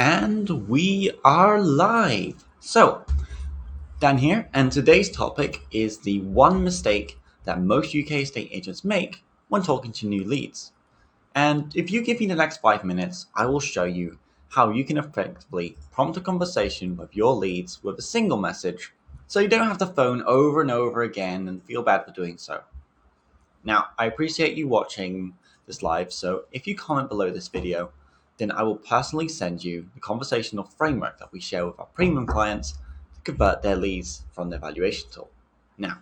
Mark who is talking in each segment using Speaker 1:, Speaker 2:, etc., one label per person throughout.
Speaker 1: And we are live. So, Dan here, and today's topic is the one mistake that most UK estate agents make when talking to new leads. And if you give me the next 5 minutes, I will show you how you can effectively prompt a conversation with your leads with a single message so you don't have to phone over and over again and feel bad for doing so. Now, I appreciate you watching this live, so if you comment below this video, then I will personally send you the conversational framework that we share with our premium clients to convert their leads from their valuation tool. Now,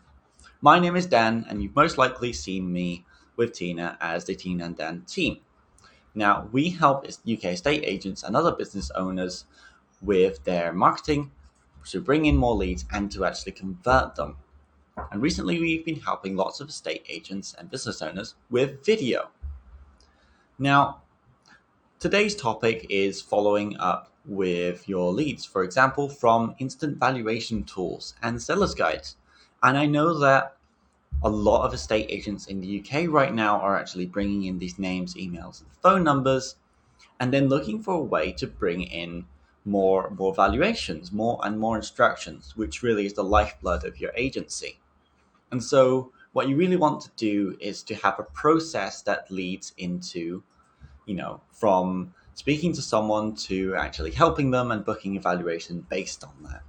Speaker 1: my name is Dan, and you've most likely seen me with Tina as the Tina and Dan team. Now, we help UK estate agents and other business owners with their marketing to bring in more leads and to actually convert them. And recently, we've been helping lots of estate agents and business owners with video. Now, today's topic is following up with your leads, for example, from instant valuation tools and seller's guides. And I know that a lot of estate agents in the UK right now are actually bringing in these names, emails, and phone numbers, and then looking for a way to bring in more valuations, more instructions, which really is the lifeblood of your agency. And so what you really want to do is to have a process that leads into, from speaking to someone to actually helping them and booking a valuation based on that.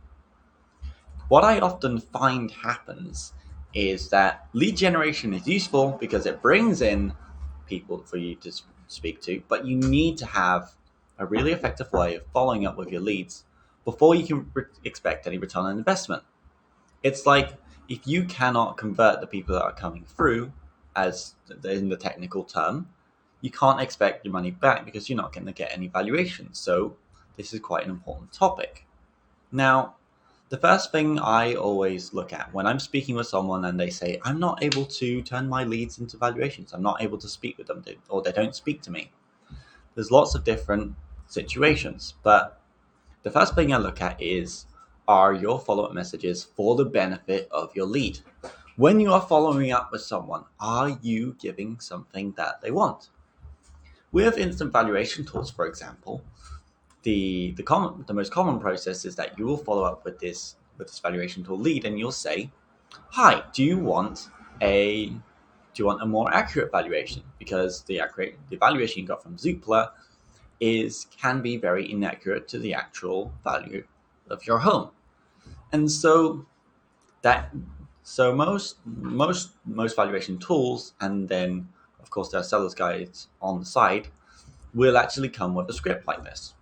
Speaker 1: What I often find happens is that lead generation is useful because it brings in people for you to speak to, but you need to have a really effective way of following up with your leads before you can expect any return on investment. It's like if you cannot convert the people that are coming through, as in the technical term, you can't expect your money back because you're not going to get any valuation. So this is quite an important topic. Now, the first thing I always look at when I'm speaking with someone and they say, I'm not able to turn my leads into valuations, I'm not able to speak with them, or they don't speak to me. There's lots of different situations, but the first thing I look at is, are your follow-up messages for the benefit of your lead? When you are following up with someone, are you giving something that they want? With instant valuation tools, for example, the most common process is that you will follow up with this valuation tool lead, and you'll say, "Hi, do you want a more accurate valuation? Because the valuation you got from Zoopla can be very inaccurate to the actual value of your home." And so most valuation tools, and then of course there are seller's guides on the side, will actually come with a script like this.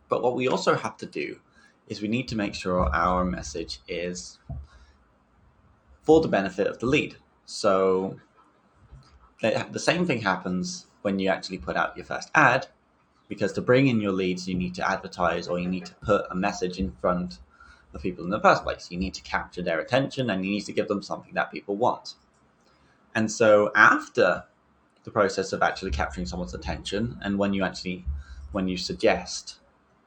Speaker 1: But what we also have to do is we need to make sure our message is for the benefit of the lead. So the same thing happens when you actually put out your first ad, because to bring in your leads, you need to advertise, or you need to put a message in front of people in the first place. You need to capture their attention, and you need to give them something that people want. And so after the process of actually capturing someone's attention, and when you suggest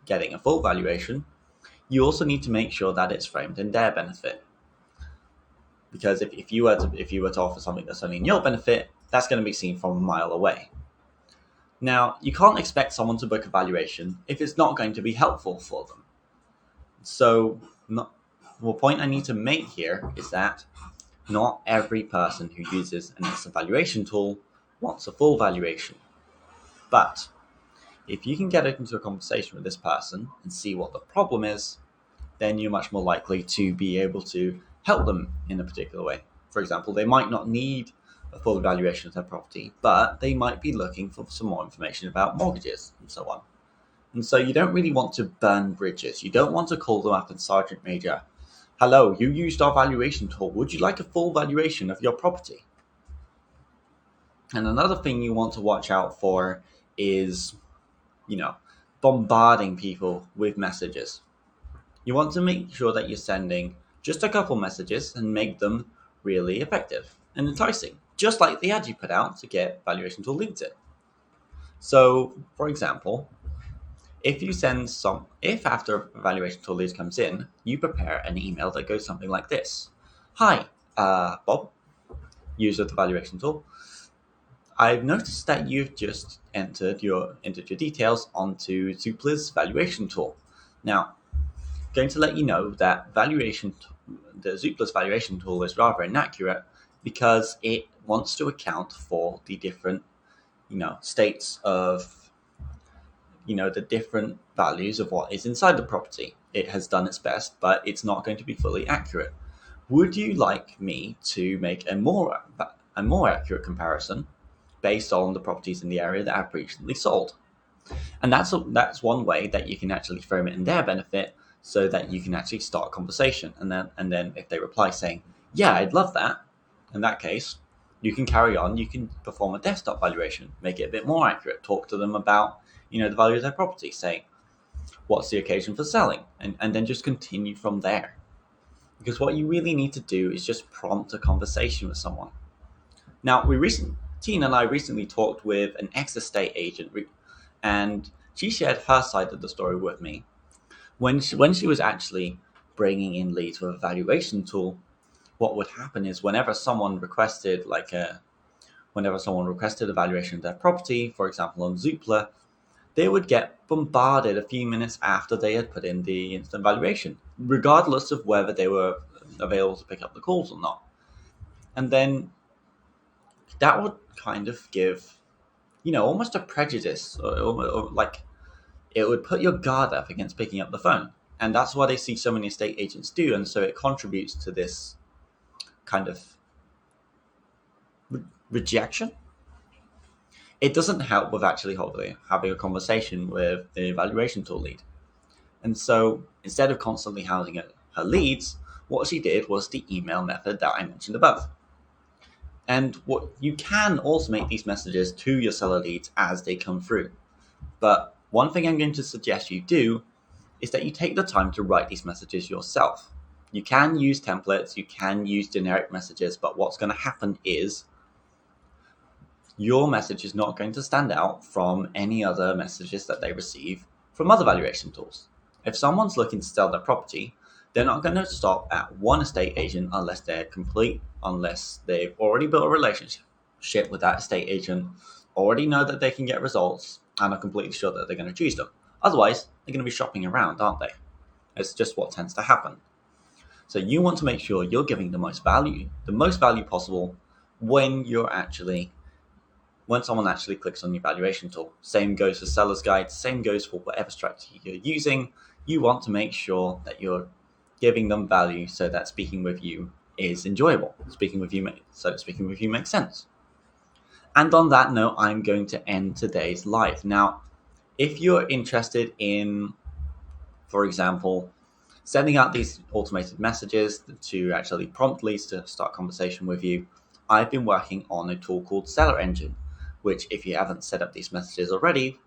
Speaker 1: getting a full valuation, you also need to make sure that it's framed in their benefit. Because if you were to offer something that's only in your benefit, that's going to be seen from a mile away. Now, you can't expect someone to book a valuation if it's not going to be helpful for them. So the point I need to make here is that not every person who uses an instant valuation tool wants a full valuation. But if you can get into a conversation with this person and see what the problem is, then you're much more likely to be able to help them in a particular way. For example, they might not need a full evaluation of their property, but they might be looking for some more information about mortgages and so on. And so you don't really want to burn bridges. You don't want to call them up and Sergeant Major, "Hello, you used our valuation tool. Would you like a full valuation of your property?" And another thing you want to watch out for is, bombarding people with messages. You want to make sure that you're sending just a couple messages and make them really effective and enticing, just like the ad you put out to get valuation tool leads in. So, for example, if after valuation tool leads comes in, you prepare an email that goes something like this: "Hi, Bob, user of the valuation tool. I've noticed that you've just entered your details onto Zoopla's valuation tool. Now, I'm going to let you know that the Zoopla's valuation tool is rather inaccurate because it wants to account for the different, states of, the different values of what is inside the property. It has done its best, but it's not going to be fully accurate. Would you like me to make a more accurate comparison based on the properties in the area that have recently sold? And that's one way that you can actually frame it in their benefit, so that you can actually start a conversation. And then if they reply saying, "Yeah, I'd love that," in that case, you can carry on. You can perform a desktop valuation, make it a bit more accurate. Talk to them about the value of their property, say what's the occasion for selling, and then just continue from there. Because what you really need to do is just prompt a conversation with someone. Now, Tina and I recently talked with an ex-estate agent, and she shared her side of the story with me. When she was actually bringing in leads with a valuation tool, what would happen is whenever someone requested a valuation of their property, for example on Zoopla, they would get bombarded a few minutes after they had put in the instant valuation, regardless of whether they were available to pick up the calls or not. And then that would kind of give, almost a prejudice, or like it would put your guard up against picking up the phone. And that's what I see so many estate agents do. And so it contributes to this kind of rejection. It doesn't help with actually having a conversation with the valuation tool lead. And so instead of constantly hounding her leads, what she did was the email method that I mentioned above. And what you can automate these messages to your seller leads as they come through. But one thing I'm going to suggest you do is that you take the time to write these messages yourself. You can use templates, you can use generic messages, but what's going to happen is your message is not going to stand out from any other messages that they receive from other valuation tools. If someone's looking to sell their property, they're not going to stop at one estate agent unless they've already built a relationship with that estate agent, already know that they can get results, and are completely sure that they're going to choose them. Otherwise, they're going to be shopping around, aren't they? It's just what tends to happen. So you want to make sure you're giving the most value possible when someone actually clicks on your valuation tool. Same goes for seller's guides, same goes for whatever strategy you're using. You want to make sure that you're giving them value so that speaking with you is enjoyable. Speaking with you makes sense. And on that note, I'm going to end today's live. Now, if you're interested in, for example, sending out these automated messages to actually prompt leads to start conversation with you, I've been working on a tool called Seller Engine, which if you haven't set up these messages already,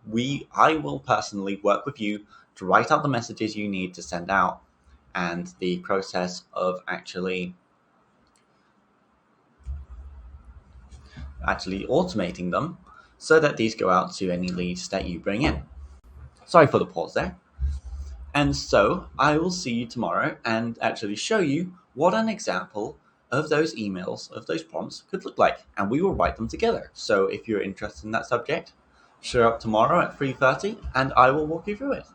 Speaker 1: I will personally work with you to write out the messages you need to send out and the process of actually automating them so that these go out to any leads that you bring in. Sorry for the pause there. And so I will see you tomorrow and actually show you what an example of those emails, of those prompts could look like, and we will write them together. So if you're interested in that subject, show up tomorrow at 3:30 and I will walk you through it.